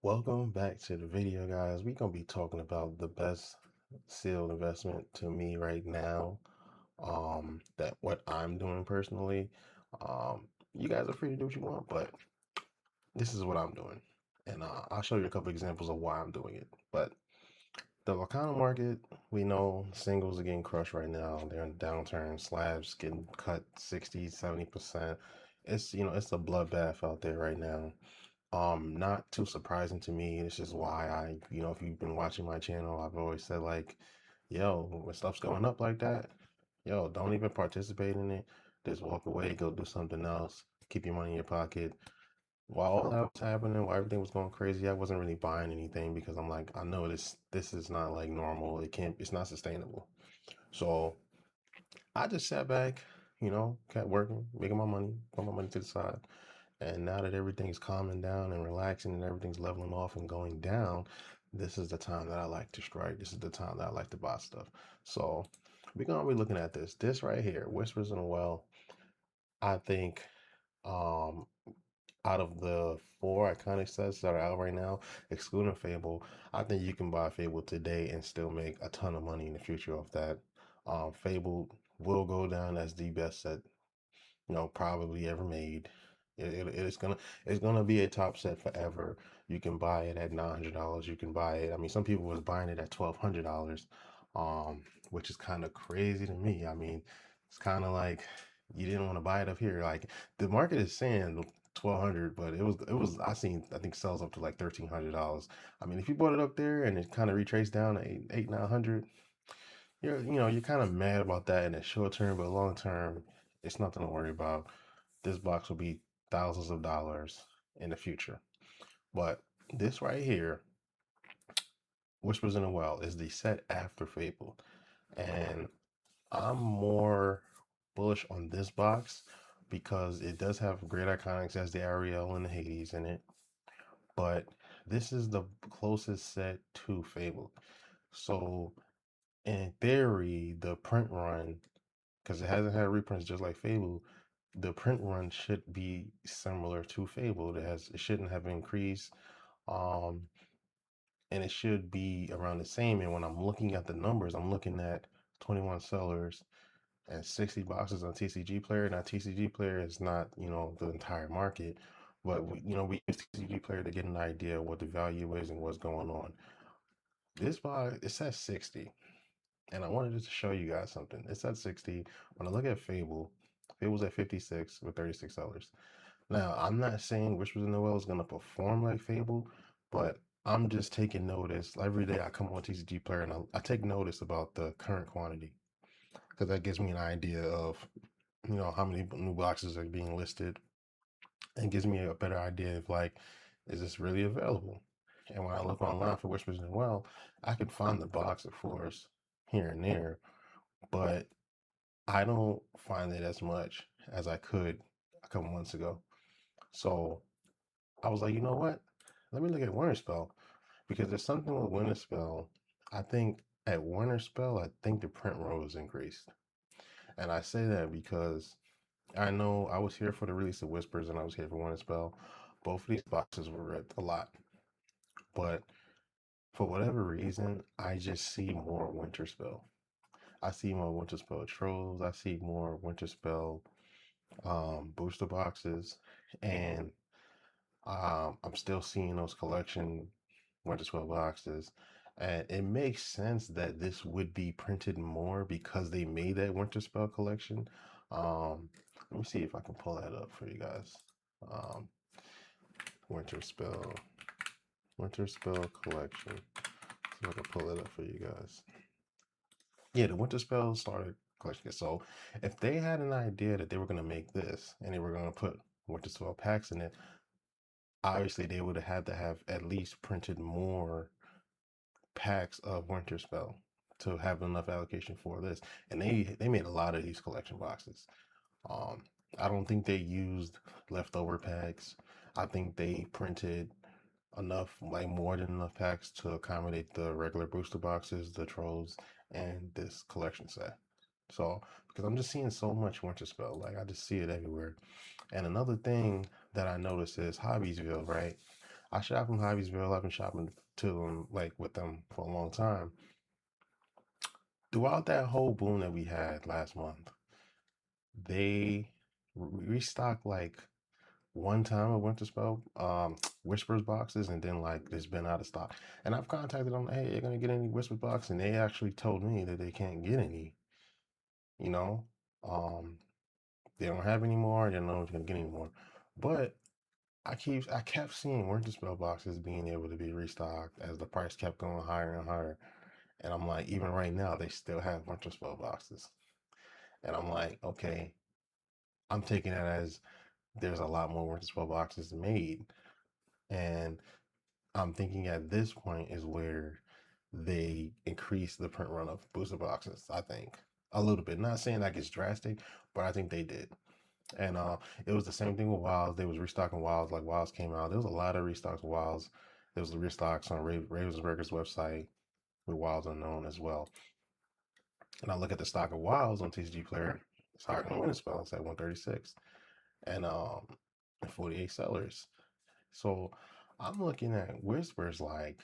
Welcome back to the video, guys. We're gonna be talking about the best sealed investment to me right now. That what I'm doing personally. You guys are free to do what you want, but this is what I'm doing, and I'll show you a couple examples of why I'm doing it. But the Wakanda market, we know singles are getting crushed right now. They're in a downturn. Slabs getting cut 60, 70%. It's a bloodbath out there right now. Not too surprising to me. This is why if you've been watching my channel, I've always said like, yo, when stuff's going up like that, yo, don't even participate in it. Just walk away, go do something else. Keep your money in your pocket. While all that was happening, while everything was going crazy, I wasn't really buying anything because I'm like, I know this is not like normal. It's not sustainable. So I just sat back, kept working, making my money, put my money to the side. And now that everything's calming down and relaxing and everything's leveling off and going down, this is the time that I like to strike. This is the time that I like to buy stuff. So we're gonna be looking at this. This right here, Whispers in the Well. I think um out of the four iconic sets that are out right now, excluding Fable, I think you can buy Fable today and still make a ton of money in the future off that. Fable will go down as the best set probably ever made. It's gonna be a top set forever. You can buy it at $900. You can buy it. I mean, some people was buying it at $1,200, which is kind of crazy to me. I mean, it's kind of like you didn't want to buy it up here. Like the market is saying 1,200, but I think sells up to like $1,300. I mean, if you bought it up there and it kind of retraced down to 900, you're kind of mad about that in the short term, but long term, it's nothing to worry about. This box will be thousands of dollars in the future. But this right here, Whispers in the Well, is the set after Fable. And I'm more bullish on this box because it does have great iconics as the Ariel and the Hades in it. But this is the closest set to Fable. So in theory, the print run, because it hasn't had reprints just like Fable, the print run should be similar to Fable. It shouldn't have increased, um, and it should be around the same. And when I'm looking at the numbers, I'm looking at 21 sellers and 60 boxes on TCG Player. Now TCG Player is not the entire market, but we use TCG Player to get an idea of what the value is and what's going on. This box it says 60. And I wanted to show you guys something. It's at 60. When I look at Fable, Fable's at 56 with 36 sellers. Now, I'm not saying Whispers in the Well is going to perform like Fable, but I'm just taking notice. Every day I come on TCG Player and I take notice about the current quantity because that gives me an idea of, how many new boxes are being listed and gives me a better idea of like, is this really available? And when I look online for Whispers in the Well, I can find the box, of course, here and there, but I don't find it as much as I could a couple months ago. So I was like, you know what? Let me look at Winter Spell because there's something with Winter Spell. I think at Winter Spell, I think the print roll is increased. And I say that because I know I was here for the release of Whispers and I was here for Winter Spell. Both of these boxes were ripped a lot. But for whatever reason, I just see more Winter Spell. I see more Winter Spell trolls. I see more Winter Spell booster boxes, and I'm still seeing those collection Winter Spell boxes. And it makes sense that this would be printed more because they made that Winter Spell collection. Um, Let me see if I can pull that up for you guys. Um, Winter Spell, Winter Spell collection. See if I can pull it up for you guys. Yeah, the Winter Spell started collection. So if they had an idea that they were going to make this and they were going to put Winter Spell packs in it, obviously they would have had to have at least printed more packs of Winter Spell to have enough allocation for this. And they made a lot of these collection boxes. Um, I don't think they used leftover packs. I think they printed enough, like more than enough packs to accommodate the regular booster boxes, the trolls, and this collection set. So, because I'm just seeing so much Winter Spell, I just see it everywhere. And another thing that I noticed is Hobbiesville, right? I shop from Hobbiesville. I've been shopping to them like with them for a long time. Throughout that whole boom that we had last month, they restocked like one time a winter spell Whispers boxes, and then like it's been out of stock. And I've contacted them, hey, you're gonna get any Whispers box? And they actually told me that they can't get any, you know. Um they don't have any more, they don't know if they're gonna get any more. But I kept seeing winter spell boxes being able to be restocked as the price kept going higher and higher. And I'm like, even right now they still have winter spell boxes. And I'm like, okay, I'm taking that as there's a lot more winter spell boxes made. And I'm thinking at this point is where they increase the print run of booster boxes. I think a little bit. Not saying like it's drastic, but I think they did. And it was the same thing with Wilds. They was restocking Wilds. Like Wilds came out, there was a lot of restocks of Wilds. There was the restocks on Ravensburger's website with Wilds Unknown as well. And I look at the stock of Wilds on TCG Player. It's higher than Winter Spell. It's at 136 and 48 sellers. So I'm looking at Whispers like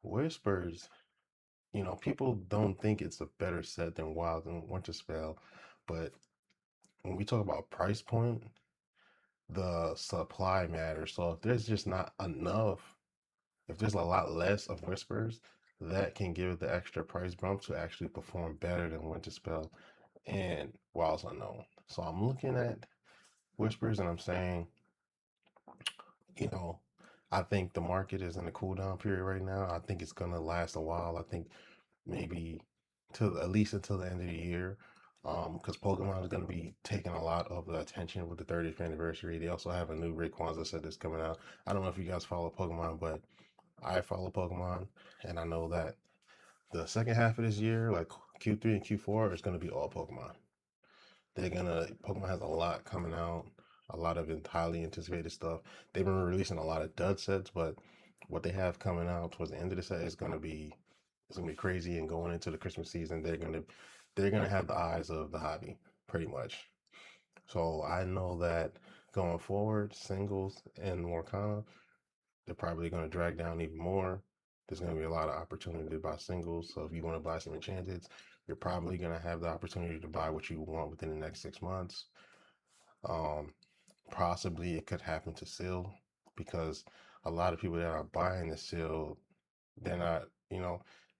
Whispers. People don't think it's a better set than Wild and Winter Spell, but when we talk about price point, the supply matters. So if there's just not enough, if there's a lot less of Whispers, that can give it the extra price bump to actually perform better than Winter Spell and Wilds Unknown. So I'm looking at Whispers and I'm saying, you know, I think the market is in a cool down period right now. I think it's gonna last a while. I think maybe till at least until the end of the year. Because Pokemon is going to be taking a lot of the attention with the 30th anniversary. They also have a new Rayquaza set that's coming out. I don't know if you guys follow Pokemon, but I follow Pokemon, and I know that the second half of this year, like Q3 and Q4, is going to be all Pokemon. Pokemon has a lot coming out, a lot of highly anticipated stuff. They've been releasing a lot of dud sets, but what they have coming out towards the end of the set is going to be crazy. And going into the Christmas season, they're gonna have the eyes of the hobby pretty much. So I know that going forward, singles and Morcana, they're probably gonna drag down even more. There's gonna be a lot of opportunity to buy singles. So if you want to buy some enchanteds, you're probably gonna have the opportunity to buy what you want within the next 6 months. Um, Possibly it could happen to seal because a lot of people that are buying the seal, they're not,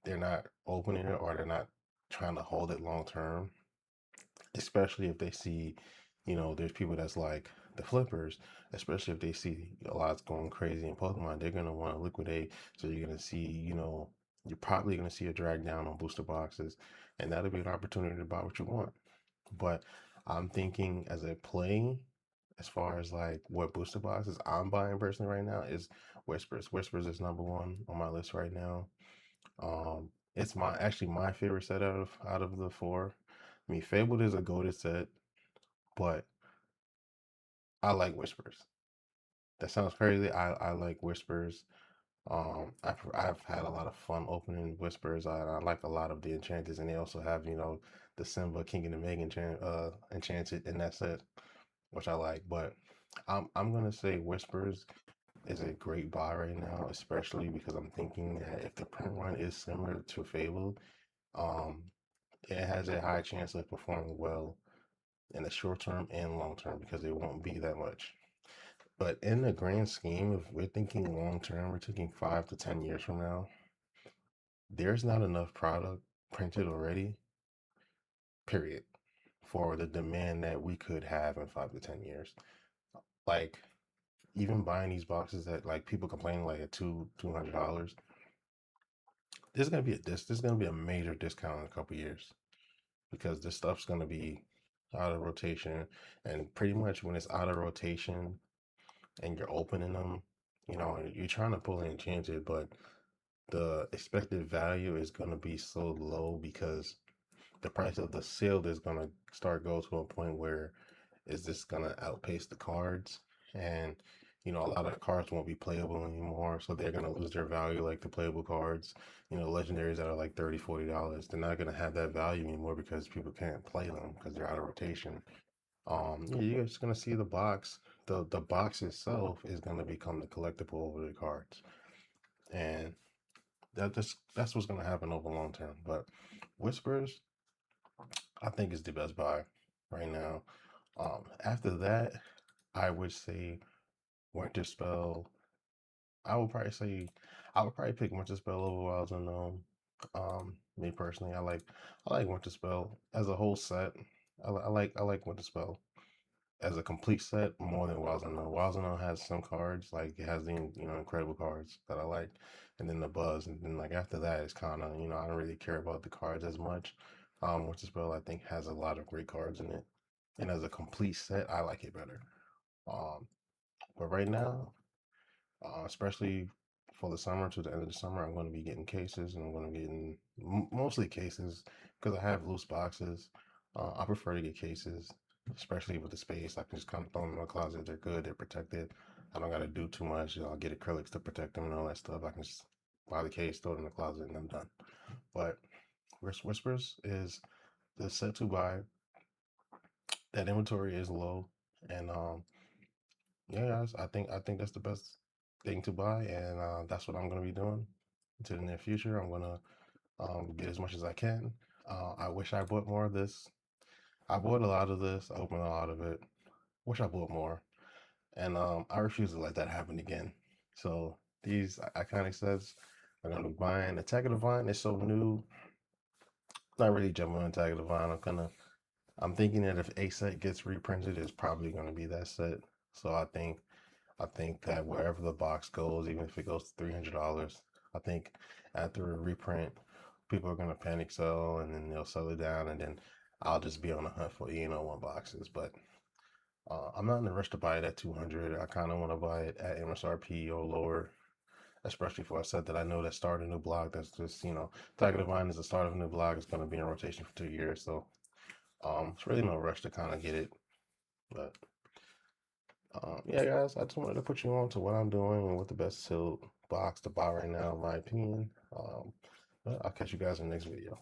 they're not opening it or they're not trying to hold it long term, especially if they see, there's people that's like the flippers, especially if they see a lot's going crazy in Pokemon, they're gonna want to liquidate. So you're gonna see, you're probably gonna see a drag down on booster boxes, and that'll be an opportunity to buy what you want. But I'm thinking as a play, as far as like what booster boxes I'm buying personally right now is Whispers. Whispers is number one on my list right now. It's my favorite set out of the four. I mean, Fabled is a goated set, but I like Whispers. That sounds crazy. I like Whispers. I've had a lot of fun opening Whispers. I like a lot of the enchanters, and they also have the Simba King and the Meg enchanted in that set, which I like. But I'm gonna say Whispers is a great buy right now, especially because I'm thinking that if the print run is similar to Fable, um, it has a high chance of performing well in the short term and long term because it won't be that much. But in the grand scheme, if we're thinking long term, we're thinking 5 to 10 years from now, there's not enough product printed already, period, for the demand that we could have in 5 to 10 years. Like even buying these boxes that like people complaining like at $200, there's gonna be a major discount in a couple years because this stuff's gonna be out of rotation, and pretty much when it's out of rotation and you're opening them, you're trying to pull in enchanted, but the expected value is going to be so low because the price of the sealed is going to start go to a point where is this going to outpace the cards, and a lot of cards won't be playable anymore, so they're going to lose their value like the playable cards, legendaries that are like $30-$40, they're not going to have that value anymore because people can't play them because they're out of rotation. You're just going to see the box the box itself is gonna become the collectible over the cards, and that's what's gonna happen over long term. But Whispers, I think is the best buy right now. After that, I would say Winter Spell. I would probably say I would probably pick Winter Spell over Wilds Unknown. Me personally, I like Winter Spell as a whole set. I like Winter Spell as a complete set more than Wilds Unknown. Wilds Unknown has some cards like it has the incredible cards that I like, and then the Buzz, and then like after that it's kind of I don't really care about the cards as much. Winter Spell I think has a lot of great cards in it, and as a complete set I like it better. Um, but right now, especially for the summer to the end of the summer, I'm going to be getting cases, and I'm going to be getting mostly cases because I have loose boxes. I prefer to get cases, especially with the space. I can just kind of throw them in my closet. They're good. They're protected. I don't got to do too much. I'll get acrylics to protect them and all that stuff. I can just buy the case, throw it in the closet, and I'm done. But Whispers is the set to buy. That inventory is low, and yeah, guys, I think that's the best thing to buy, and that's what I'm gonna be doing into the near future. I'm gonna get as much as I can. I wish I bought more of this. I bought a lot of this. I opened a lot of it. Wish I bought more, and I refuse to let that happen again. So these iconic sets I'm gonna be buying. Attack of the Vine is so new. Not really jumping on Attack of the Vine. I'm thinking that if a set gets reprinted, it's probably gonna be that set. So I think that wherever the box goes, even if it goes to $300, I think after a reprint, people are gonna panic sell and then they'll sell it down, and then I'll just be on the hunt for one boxes. But I'm not in a rush to buy it at 200. I kind of want to buy it at MSRP or lower, especially for a set that I know that started a new block. That's just Tiger Divine is the start of a new block. It's gonna be in rotation for 2 years, so it's really no rush to kind of get it. But yeah, guys, I just wanted to put you on to what I'm doing and what the best sealed box to buy right now, in my opinion. But I'll catch you guys in the next video.